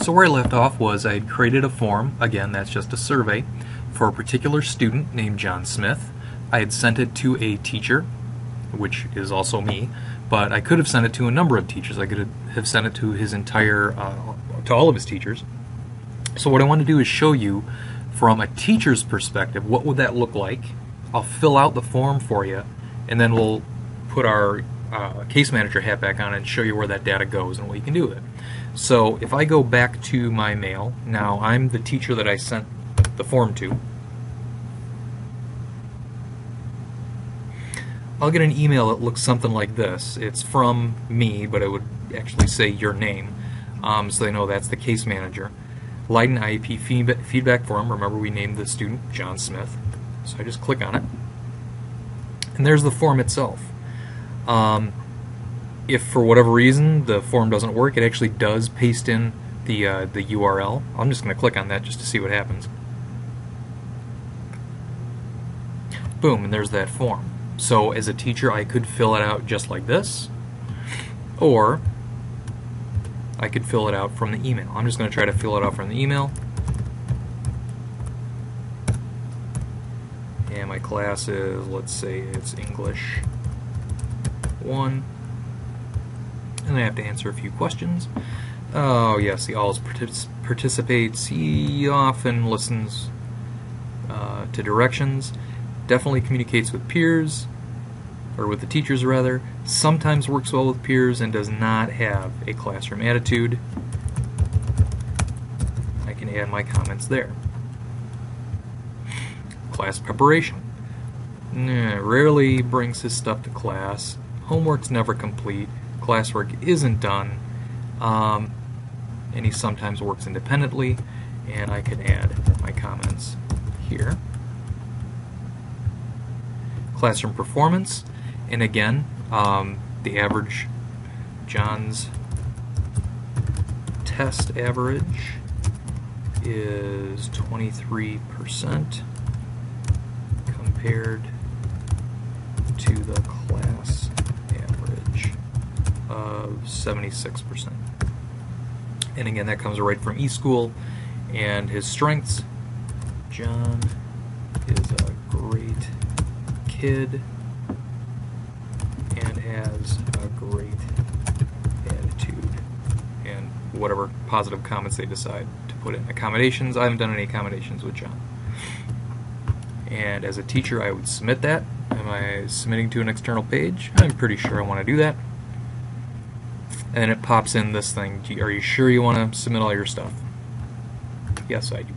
So where I left off was I had created a form, again that's just a survey, for a particular student named John Smith. I had sent it to a teacher, which is also me, but I could have sent it to a number of teachers. I could have sent it to his entire, to all of his teachers. So what I want to do is show you from a teacher's perspective, what would that look like? I'll fill out the form for you, and then we'll put our case manager hat back on and show you where that data goes and what you can do with it. So if I go back to my mail, now I'm the teacher that I sent the form to. I'll get an email that looks something like this. It's from me, but it would actually say your name, so they know that's the case manager. Leyden IEP feedback form. Remember, we named the student John Smith. So I just click on it, and there's the form itself. If for whatever reason the form doesn't work, it actually does paste in the URL. I'm just going to click on that just to see what happens. Boom, and there's that form. So as a teacher, I could fill it out just like this, or I could fill it out from the email. I'm just going to try to fill it out from the email. And my class is, let's say it's English 1. And I have to answer a few questions. Oh yes, he always participates. He often listens to directions. Definitely communicates with peers, or with the teachers rather. Sometimes works well with peers and does not have a classroom attitude. I can add my comments there. Class preparation. Rarely brings his stuff to class. Homework's never complete. Classwork isn't done. And he sometimes works independently. And I can add my comments here. Classroom performance. And again, the average, John's test average is 23%. Compared to the class average of 76%. And again, that comes right from eSchool. And his strengths: John is a great kid and has a great attitude. And whatever positive comments they decide to put in. Accommodations: I haven't done any accommodations with John. And as a teacher, I would submit that. Am I submitting to an external page? I'm pretty sure I want to do that. And it pops in this thing. Are you sure you want to submit all your stuff? Yes, I do.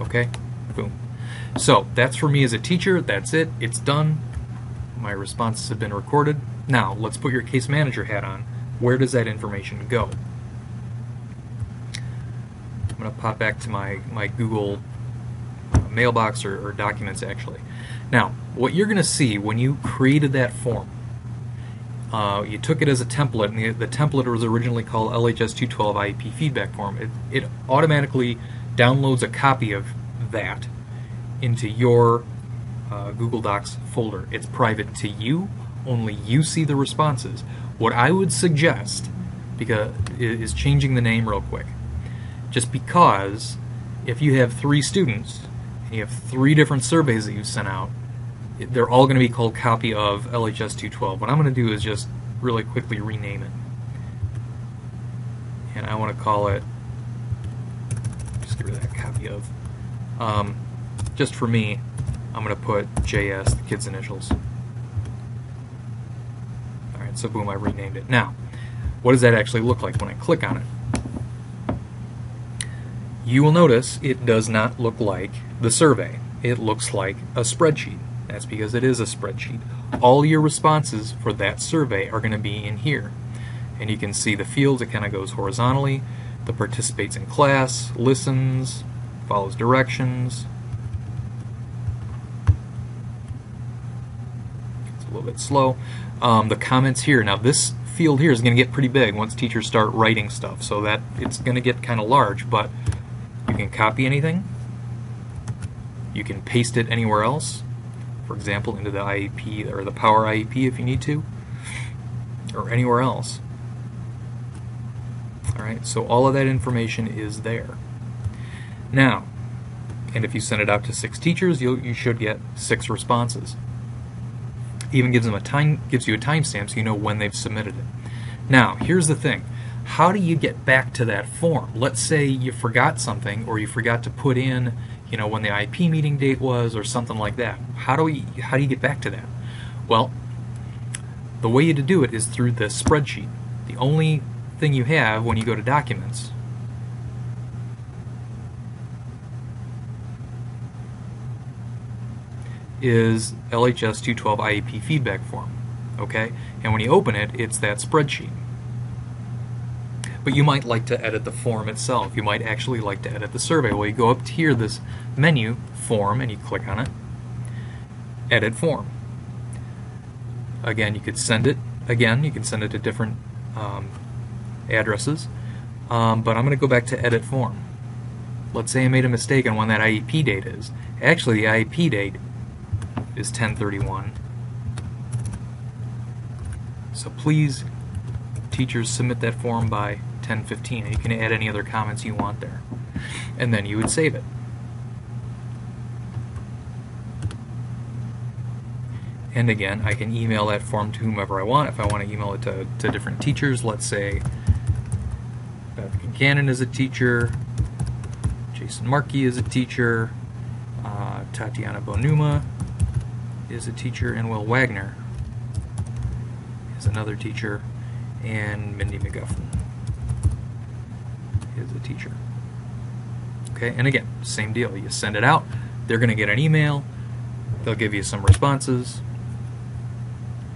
Okay, boom. So that's for me as a teacher. That's it. It's done. My responses have been recorded. Now, let's put your case manager hat on. Where does that information go? I'm going to pop back to my Google mailbox or documents actually. Now, what you're going to see when you created that form, you took it as a template, and the template was originally called LHS 212 IEP feedback form. It automatically downloads a copy of that into your Google Docs folder. It's private to you. Only you see the responses. What I would suggest is changing the name real quick. Just because if you have 3 students, and you have 3 different surveys that you sent out, they're all going to be called copy of LHS 212. What I'm going to do is just really quickly rename it. And I want to call it, just get rid of that copy of. Just for me, I'm going to put JS, the kid's initials. Alright, so boom, I renamed it. Now, what does that actually look like when I click on it? You will notice it does not look like the survey. It looks like a spreadsheet. That's because it is a spreadsheet. All your responses for that survey are going to be in here. And you can see the fields. It kind of goes horizontally. The participates in class, listens, follows directions. It's a little bit slow. The comments here. Now this field here is going to get pretty big once teachers start writing stuff. So that it's going to get kind of large, but you can copy anything. You can paste it anywhere else. For example, into the IEP or the Power IEP if you need to, or anywhere else. Alright, so all of that information is there. Now, and if you send it out to 6 teachers, you should get 6 responses. Even gives you a timestamp so you know when they've submitted it. Now, here's the thing. How do you get back to that form? Let's say you forgot something, or you forgot to put in, when the IP meeting date was, or something like that. How do you get back to that? Well, the way you to do it is through the spreadsheet. The only thing you have when you go to Documents is LHS 212 IEP feedback form. Okay? And when you open it, it's that spreadsheet. But you might like to edit the form itself. You might actually like to edit the survey. Well, you go up here, this menu, Form, and you click on it. Edit Form. Again, you could send it. Again, you can send it to different addresses. But I'm going to go back to Edit Form. Let's say I made a mistake on when that IEP date is. Actually, the IEP date is 10/31. So please, teachers, submit that form by 10/15. And you can add any other comments you want there. And then you would save it. And again, I can email that form to whomever I want. If I want to email it to different teachers, let's say Beth Cannon is a teacher, Jason Markey is a teacher, Tatiana Bonuma is a teacher, and Will Wagner is another teacher, and Mindy McGuffin is a teacher. Okay, and again, same deal. You send it out, they're going to get an email, they'll give you some responses,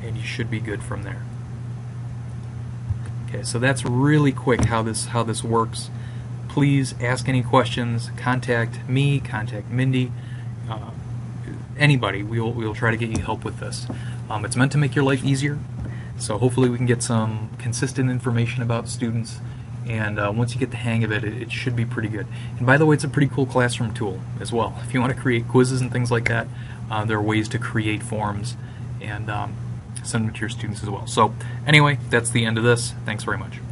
and you should be good from there. Okay, so that's really quick how this works. Please ask any questions, contact me, contact Mindy, anybody. We'll try to get you help with this. It's meant to make your life easier, so hopefully we can get some consistent information about students, and once you get the hang of it, it should be pretty good. And by the way, it's a pretty cool classroom tool as well. If you want to create quizzes and things like that, there are ways to create forms and send them to your students as well. So anyway, that's the end of this. Thanks very much.